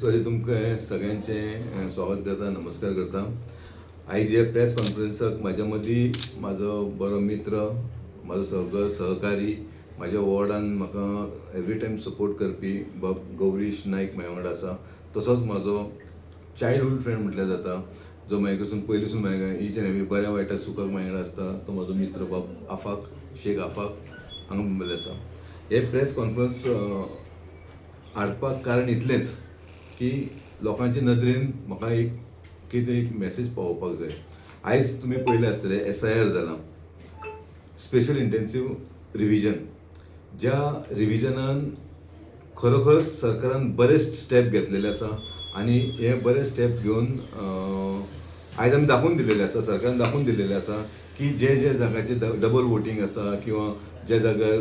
दिसाची तुमकां सगळ्यांचे स्वागत करता, नमस्कार करता. आयज हे प्रेस कॉन्फरन्साक म्हाज्या मदीं म्हाजो बरो मित्र, म्हाजो सगळो सहकारी, म्हाज्या वॉर्डान म्हाका एवरी टायम सपोर्ट करपी बाब गौरीश नायक म्हाजे वांगडा आसा. तसोच म्हाजो चायल्डहूड फ्रेंड म्हटल्यार जाता, जो म्हाजे कडसून पयलींसून म्हाका ईच एंड एवरी बऱ्या वायटाक सुखाक म्हाजे वांगडा आसता. तो म्हाजो मित्र बाब आफाक, शेख आफाक हांगा मुंबयला आसा. हे प्रेस कॉन्फरन्स हाडपाक कारण इतलेंच की लोकांच्या नदरेन म्हाका एक मॅसेज पावोवपाक जाय. आयज तुमी पयलें आसतलें SIR जालां, स्पेशल इंटेन्सिव्ह रिविजन. ज्या रिविजनान खरोखर सरकारान बरे स्टेप घेतलेले आसा आनी हे बरे स्टेप घेवन आयज आमी दाखोवन दिलेले आसा, सरकारान दाखोवन दिलेले आसा की जे जाग्याचे डबल वोटींग आसा किंवा ज्या जाग्यार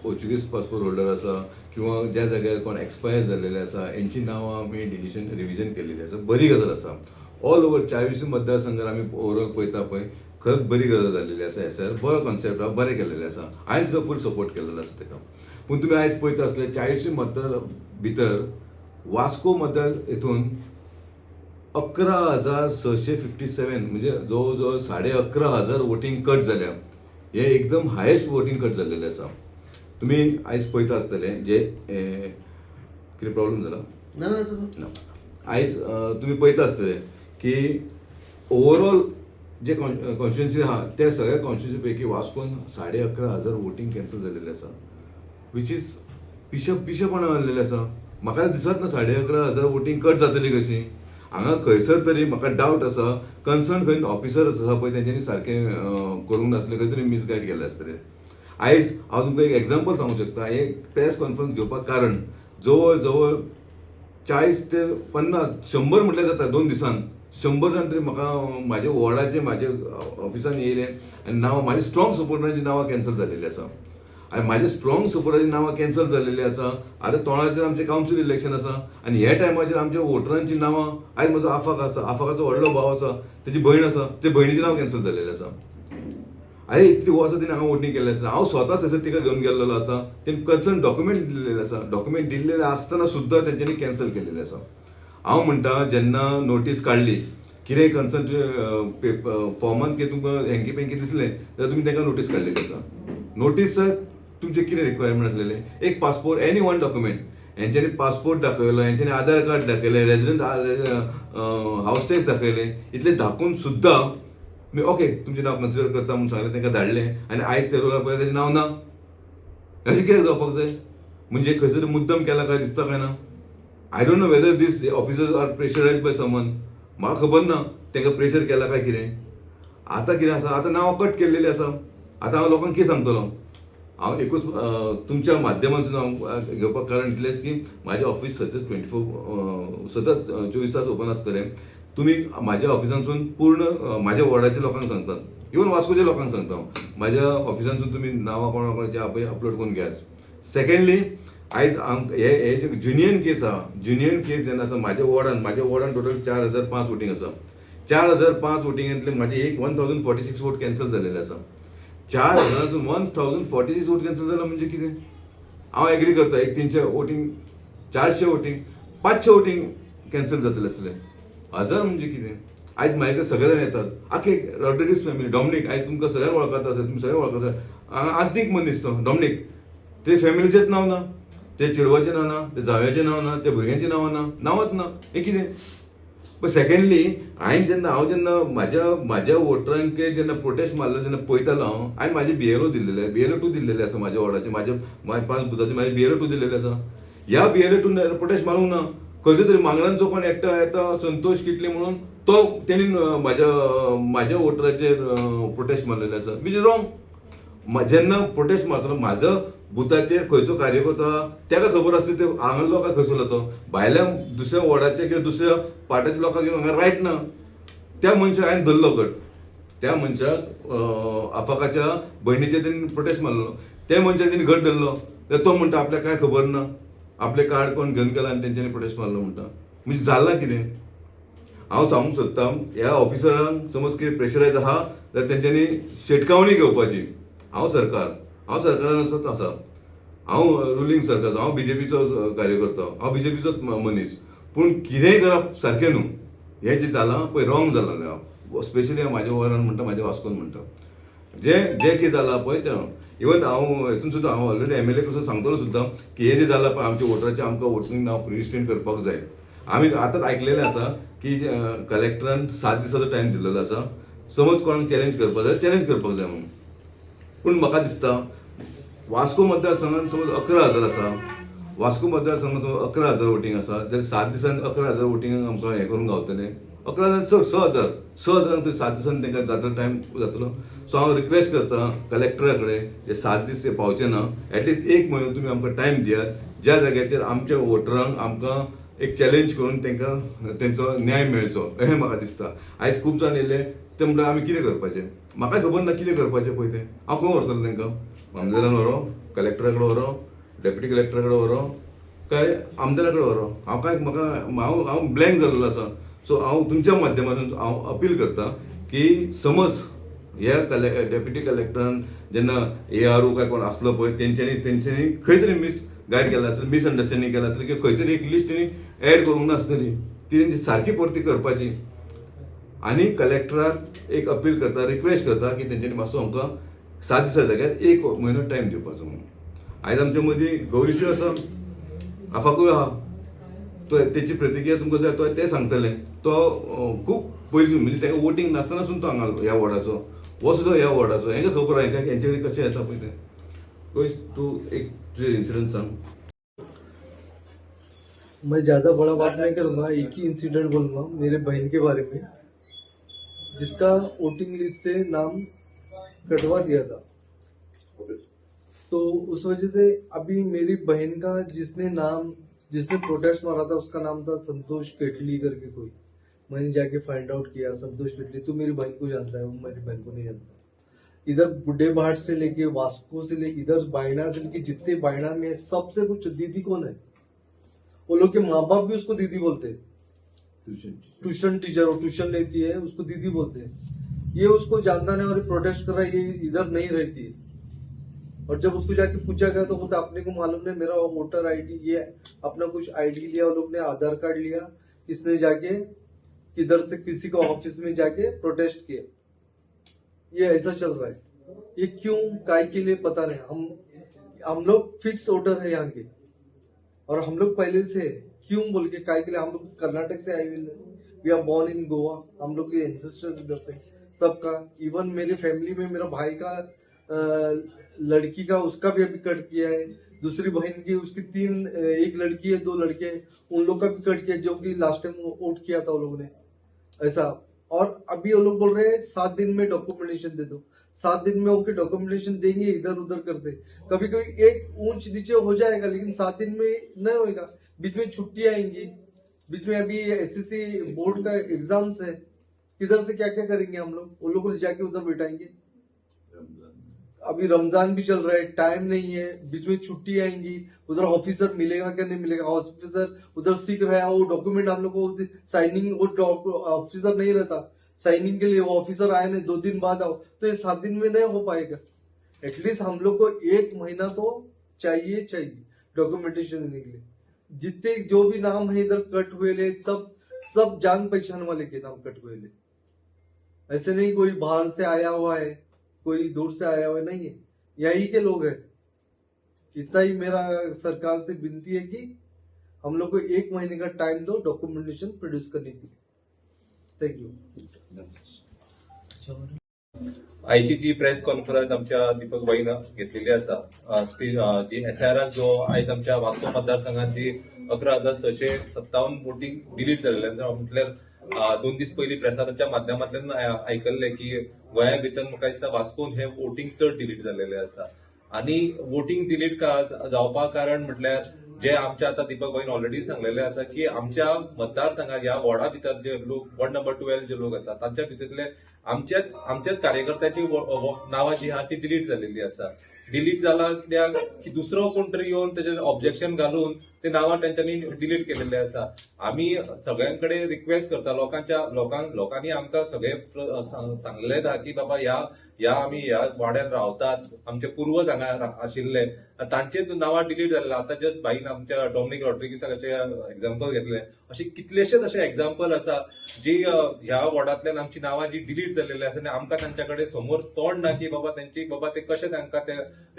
पोर्चुगीज पासपोर्ट होल्डर आसा किंवा ज्या जाग्यार कोण एक्सपायर जाल्लेले आसा हेंची नांवां आमी रिविजन केल्लेली आसा. बरी गजाल आसा. ऑल ओवर 24 मतदारसंघार आमी ओवरऑल पळयता पळय, खरंच बरी गजाल जाल्लेली आसा. SIR बरो कॉन्सेप्ट आहा, बरें केल्लेलें आसा. हांवें सुद्दां फूल सपोर्ट केल्लो आसा ताका. पूण तुमी आयज पळयता आसले 40 मतदार भितर वास्को मतदार हितून 11,657 म्हणजे जवळ जवळ 11,500 वोटींग कट जाल्या. हे एकदम हायेस्ट वोटींग कट जाल्लेलें आसा. तुमी आयज पळयता आसतले जे कितें प्रॉब्लेम जाला ना, आयज तुमी पळयता आसतले की ओवरऑल जे कॉन्स्टिट्युएन्सी आहा त्या सगळ्या कॉन्स्टिट्युएन्सी पैकी वास्कोन 11,500 वोटींग कॅन्सल जाल्लेले आसा, वीच इज पिशेपणां जाल्लेले आसा. म्हाका दिसत ना 11,500 वोटींग कट जातली कशी. हांगा खंयसर तरी म्हाका डावट आसा, कन्सर्न खंय ऑफिसर्स आसा पळय तेंच्यांनी सारकें करूंक नासलें, खंय तरी मिसगायड केलें आसतलें. आयज हांव तुमकां एक एग्जांपल सांगूंक शकता. हे प्रेस कॉन्फरन्स घेवपाक कारण जवळ जवळ 40 ते 50 100 म्हटल्यार जाता 2 दिसान 100 जाण तरी म्हाका म्हाज्या वॉर्डाचे म्हाज्या ऑफिसान येयले आनी नांवां म्हाज्या स्ट्रॉंग सपोर्टरांची नांवां कॅन्सल जाल्लेली आसा. आनी म्हाज्या स्ट्रॉंग सपोर्टरांची नांवां कॅन्सल जाल्लेली आसा. आतां तोंडाचेर आमचें कावन्सील इलेक्शन आसा आनी ह्या टायमाचेर आमच्या वोटरांची नांवां, आयज म्हजो आफाक आसा, आफाकाचो व्हडलो भाव आसा, तेजी भयण आसा, ते भयणीचें नांव कॅन्सल जाल्लेलें आसा. आरे इतली वर्सां तिणें हांगा वोटींग केल्लें आसा. हांव स्वता थंयसर तिका घेवन गेल्लो आसता. तेणी कन्सर्न डॉक्युमेंट दिल्लेलें आसा. डॉक्युमेंट दिल्लेलें आसतना सुद्दां तेंच्यांनी कॅन्सल केल्लेलें आसा. हांव म्हणटा जेन्ना नोटीस काडली, कितेंय कन्सर्न फॉर्मान कितें तुमकां हेंकी पेंकी दिसलें जाल्यार तुमी तांकां नोटीस काडलेली आसा. नोटीसाक तुमचें कितें रिक्वायरमेंट आसलेलें? एक पासपोर्ट, एनी वन डॉक्युमेंट. हेंच्यांनी पासपोर्ट दाखयलो, हेंच्यांनी आधार कार्ड दाखयलें, रेजिडेंट हावस टॅक्स दाखयलें. इतलें दाखोवन सुद्दां मी ओके तुमचें नांव कन्सिडर करता म्हणून सांगलें, तांकां धाडलें आनी आयज ते रोलार पळय तेजें नांव ना. अशें कितें जावपाक जाय? म्हणजे खंयसर मुद्दम केला काय दिसता काय ना? I don't know whether these officers are pressurised by someone. म्हाका खबर ना तांकां प्रेशर केला काय कितें. आतां कितें आसा, आतां नांवां कट केल्लेलीं आसा. आतां हांव लोकांक कितें सांगतलो? हांव एकूच तुमच्या माध्यमांतसून हांव घेवपाक कारण इतलेंच की म्हाजें ऑफिस सतत 24 तास ओपन आसतलें. तुमी म्हाज्या ऑफिसांतसून पूर्ण म्हाज्या वॉर्डाच्या लोकांक सांगतात, इवन वास्कोच्या लोकांक सांगता हांव, म्हाज्या ऑफिसांतसून तुमी नांवां कोणाचे आहा पळय अपलोड करून घेयात. सेकंडली आयज हे जे जुनियन केस आहा, जुनियन केस जेन्ना आसा म्हाज्या वॉर्डान टोटल 4,005 वोटींग आसा. 4,005 वोटिंगांतले म्हाजे 1,046 वोट कॅन्सल जाल्लेले आसा. 4,000 1,046 वोट कॅन्सल जाला म्हणजे कितें? हांव एग्री करता, एक 300 वोटींग, 400 वोटींग, 500 वोटींग कॅन्सल जातलें आसलें. 1000 म्हणजे कितें? आयज म्हाजे कडेन सगळे जाण येतात, आख्खे रॉड्रिगीस फॅमिली, डॉमिनीक, आयज तुमकां सगळ्यांक वळखता आसत, तुमी सगळे वळखता. आंतीक मनीस तो डॉमिनीक, ते फॅमिलीचेंच नांव ना, ते चेडवाचें नांव ना, ते जाव्याचें नांव ना, ते भुरग्यांचीं नांवां ना, नांवांच ना. हें कितें? पण सेकंडली हांव जेन्ना म्हाज्या वोटरांक जेन्ना प्रोटेस्ट मारलो, जेन्ना पळयतालो हांवें म्हाजे BLO दिल्लेले, BLO 2 दिल्लेले आसा म्हाज्या वॉर्डाचे, म्हाज्या 5 बुथाचे म्हाजे BLO 2 दिल्लेले आसा. ह्या BLO 2 प्रोटेस्ट मारूंक ना. खंयचो तरी मांगरांचो कोण एकटो येता, संतोष किटले म्हणून, तो तेणी म्हाज्या वोटराचेर प्रोटेस्ट मारलेले आसा, वीच इज रॉंग. जेन्ना प्रोटेस्ट मारतलो म्हाजो बुथाचेर खंयचो कार्यकर्तो आहा ताका खबर आसता ते हांगालो काय खंयसरलो तो. भायल्या दुसऱ्या वॉर्डाचे किंवा दुसऱ्या पार्टाच्या लोकांक घेवन हांगा रायट ना. त्या मनशाक हांवें धरलो गट. त्या मनशाक आफाकाच्या भयणीचेर तेणी प्रोटेस्ट मारलो. त्या मनशाक तेणी घट धरलो. जाल्यार तो म्हणटा आपल्याक कांय खबर ना, आपले कार्ड कोण घेवन गेला आनी तेंच्यांनी प्रोटेस्ट मारलो म्हणटा. म्हणजे जालां कितें? हांव सांगूंक सोदता, ह्या ऑफिसरांक समज कितें प्रेशरायज आहा जाल्यार तेंच्यांनी शिटकावणी घेवपाची. हांव सरकारान आसा. हांव रुलींग सरकार, हांव बीजेपीचो कार्यकर्तो, हांव बीजेपीचोच मनीस, पूण कितेंय करप सारकें न्हू. हें जें जालां पळय रॉंग जालां, स्पेशली हांव म्हाज्या वरान म्हणटा, म्हाज्या वास्कोन म्हणटा. जें कितें जालां पळय तें इवन हांव हितून सुद्दां हांव ऑलरेडी MLA कडसून सांगतलो सुद्दां की हें जें जालां पळय आमच्या वोटराचें आमकां वोटींग नांव प्रिस्टेंट करपाक जाय. आमी आतांच आयकलेलें आसा की कलेक्टरान 7 दिसाचो टायम दिल्लो आसा. समज कोणाक चॅलेंज करपाक जाय चॅलेंज करपाक जाय म्हणून. पूण म्हाका दिसता वास्को मतदारसंघात समज 11,000 आसा, वास्को मतदारसंघात समज 11,000 वोटींग आसा जाल्यार 7 दिसांनी 11,000 वोटींग आमकां हें करून गावतलें. 11,000 चड 6,000 थंय 7 दिसांनी तांकां जातलो टायम जातलो. सो हांव रिक्वेस्ट करतां कलेक्टरा कडेन जे 7 दीस ते पावचे ना, एटलिस्ट 1 म्हयनो तुमी आमकां टायम दियात, ज्या जाग्याचेर आमच्या वोटरांक आमकां एक चॅलेंज करून तांकां तेंचो न्याय मेळचो अशें म्हाका दिसता. आयज खूब जाण येयले ते म्हणटा आमी कितें करपाचें, म्हाकाय खबर ना कितें करपाचें पळय तें. हांव खंय व्हरतलो तांकां, मामलेदारान व्हरो, कलेक्टरा कडेन व्हरो, डेप्युटी कलेक्टरा कडेन व्हरो, काय आमदारा कडेन व्हरो. हांव काय म्हाका हांव ब्लँक जाल्लो आसा. सो हांव तुमच्या माध्यमांतून हांव अपील करतां की समज ह्या डेप्युटी कलेक्टरान जेन्ना ARO काय कोण आसलो पळय तेंच्यांनी खंय तरी गायड केला आसलें, मिसअंडरस्टँडींग केला आसलें, की खंय तरी एक लिस्ट तेणी एड करूंक नासतली, ती तेंची सारकी परती करपाची. आनी कलेक्टराक एक अपील करता, रिक्वेस्ट करता की तेंच्यांनी मातसो आमकां 7 दिसा जाग्यार 1 म्हयनो टायम दिवपाचो म्हणून. आयज आमच्या मदीं गौरीश्वर आसा, आफाकूय आहा, तो तेची प्रतिक्रिया तुमकां जाय तो तें सांगतलें. तो खूब पयलीं म्हणजे ताका वोटींग नासतनासून तो हांगा ह्या वॉर्डाचो, हो सुद्दां ह्या वॉर्डाचो. हांकां खबर आहा हेंच्या कडेन कशें येता पळय तें. पळय तूं एक तुजें इन्सिडंट सांग. मैं ज़्यादा बड़ा बात नहीं करूंगा, एक ही इंसिडेंट बोलूंगा मेरे बहन के बारे में, जिसका वोटिंग लिस्ट से नाम कटवा दिया था. तो उस वजह से अभी मेरी बहन का जिसने प्रोटेस्ट मारा था उसका नाम था संतोष केटली करके कोई. मैंने जाके फाइंड आउट किया, संतोष केटली तो मेरी बहन को जानता है, वो मेरी बहन को नहीं जानता. इधर बुड्ढे भाट से लेके वास्को से लेके इधर बायना से लेके जितने बायना में सबसे कुछ दीदी कौन है, वो लोग के माँ बाप भी उसको दीदी बोलते हैं. ट्यूशन टीचर, वो ट्यूशन लेती है उसको दीदी बोलते हैं. ये उसको जानता नहीं और प्रोटेस्ट कर रहा है, ये इधर नहीं रहती है. और जब उसको जाके पूछा गया तो बोलता अपने को मालूम नहीं, मेरा वोटर आईडी ये अपना कुछ आईडी लिया, वो लोग ने आधार कार्ड लिया, इसने जाके किधर से किसी को ऑफिस में जाके प्रोटेस्ट किया. ये ऐसा चल रहा है. ये क्यों काय के लिए पता नहीं. हम लोग फिक्स वोटर है यहाँ के और हम लोग पहले से क्यों बोल के काय के लिए. हम लोग कर्नाटक से आए हुए, we are born in Goa, हम लोग के एंसेस्टर्स इधर से सबका. इवन मेरी फैमिली में मेरा भाई का लड़की का उसका भी अभी कट किया है, दूसरी बहन की उसकी 3 एक लड़की है 2 लड़के हैं, उन लोग का भी कट किया जो कि लास्ट टाइम वोट किया था वो लोगों ने ऐसा. और अभी वो लोग बोल रहे हैं 7 दिन में डॉक्यूमेंटेशन दे दो. 7 दिन में ओके डॉक्यूमेंटेशन देंगे, इधर उधर करते कभी कभी एक ऊंच नीचे हो जाएगा, लेकिन 7 दिन में नहीं होगा. बीच में छुट्टियां आएंगी, बीच में अभी SSC बोर्ड का एग्जाम्स है, किधर से क्या क्या करेंगे हम लोग. वो लोग को जाके उधर बैठाएंगे. अभी रमजान भी चल रहा है, टाइम नहीं है, बीच में छुट्टी आएंगी, उधर ऑफिसर मिलेगा क्या नहीं मिलेगा. ऑफिसर उधर सीख रहा है, वो डॉक्यूमेंट हम लोग को साइनिंग, वो ऑफिसर नहीं रहता साइनिंग के लिए, वो ऑफिसर आए नहीं 2 दिन बाद आओ, तो ये 7 दिन में नहीं हो पाएगा. एटलीस्ट हम लोग को 1 महीना तो चाहिए डॉक्यूमेंटेशन देने के लिए. जितने जो भी नाम है इधर कट हुए ले, सब जान पहचान वाले के नाम कट हुए ले. ऐसे नहीं कोई बाहर से आया हुआ है, कोई दूर से आया हुआ नहीं है, यही के लोग हैं. इतना ही मेरा सरकार से विनती है कि हम लोग को 1 महीने का टाइम दो डॉक्यूमेंटेशन प्रोड्यूस करने के लिए. Thank you. आयची जी प्रेस कॉन्फरन्स आमच्या दीपक भाईनं घेतलेली आसा, जी SIR जो आयज आमच्या वास्को मतदारसंघात जी 11,657 वोटींग डिलीट जालेले म्हटल्यार 2 दीस पयलीं प्रेसाच्या माध्यमांतल्यान आयकल्लें की गोंया भितर म्हाका दिसता वास्कोन हे वोटींग चड डिलीट जालेले आसा. आनी वोटींग डिलीट जावपाक कारण म्हटल्यार जे आमच्या आता दीपक भाईन ऑलरेडी सांगलेले आसा की आमच्या मतदारसंघात ह्या वॉर्डा भितर जे लोक वॉर्ड नंबर 12 जे लोक आसा तांच्या भितरले आमच्याच कार्यकर्त्याची नावां जी आहा ती डिलीट जालेली आसा. डिलीट जाला कित्याक की दुसरो कोण तरी येवन तेजेर ऑब्जेक्शन घालून ते नावां त्यांच्यानी डिलीट केलेले आसा. आम्ही सगळ्यांकडे रिक्वेस्ट करता लोकांनी आमकां सगळे सांगलेले आहा की बाबा ह्या आमी ह्या वाड्यात रावतात, आमचे पूर्वज हांगा आशिल्ले, तांचेच नावां डिलीट जाल्ले. आता जस्ट भाईन आमच्या डॉमिनिक रॉड्रिगीसाचे एक्झाम्पल घेतले. असे कितलेशेच असे एक्झाम्पल आसा जी ह्या वॉर्डांतल्यान आमची नावां जी डिलीट जाल्लेली आसा आनी आमकां तांच्याकडे समोर तोंड ना की बाबा ते कशे तांकां ते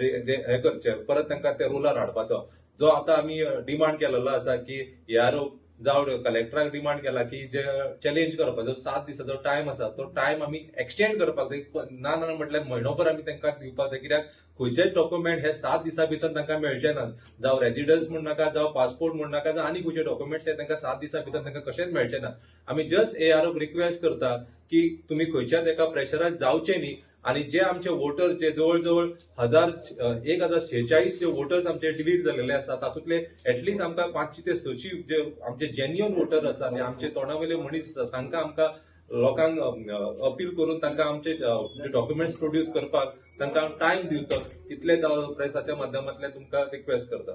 हे करचे, परत तांकां ते रुलार हाडपाचो. जो आता आम्ही डिमांड केलेलो आसा की जावं कलेक्टराक डिमांड केला की जे चॅलेंज करपाचो 7 दिसाचो टायम आसा तो टायम आम्ही एक्सटेंड करपाक जाय. ना म्हटल्यार म्हयनोभर आम्ही तांकां दिवपाक जाय. कित्याक खंयचेच डॉक्युमेंट हे 7 दिसां भितर तांकां मेळचे नात. जावं रेजिडन्स म्हण नाका, जावं पासपोर्ट म्हण नाका, जावं आनी खंयचे डॉक्युमेंट्स हे तांकां 7 दिसां भितर तांकां कशेच मेळचे ना. आम्ही जस्ट AROक रिक्वेस्ट करता की तुमी खंयच्याच एका प्रेशराक जावचे न्ही आणि जे आमचे वोटर्स जे जवळ 1046 जे वोटर्स आमचे डिलीट झालेले आसा तातूंतले एटलीस्ट आमकां 500 ते 600 जे आमचे जेन्युअन वोटर आसा आणि आमचे तोंडावयले मनीस आसा तांकां आमकां लोकांक अपील करून तांकां आमचे डॉक्युमेंट्स प्रोड्यूस करपाक तांकां टायम दिवचो. इतले प्रेसाच्या माध्यमांतल्यान तुमकां रिक्वेस्ट करता.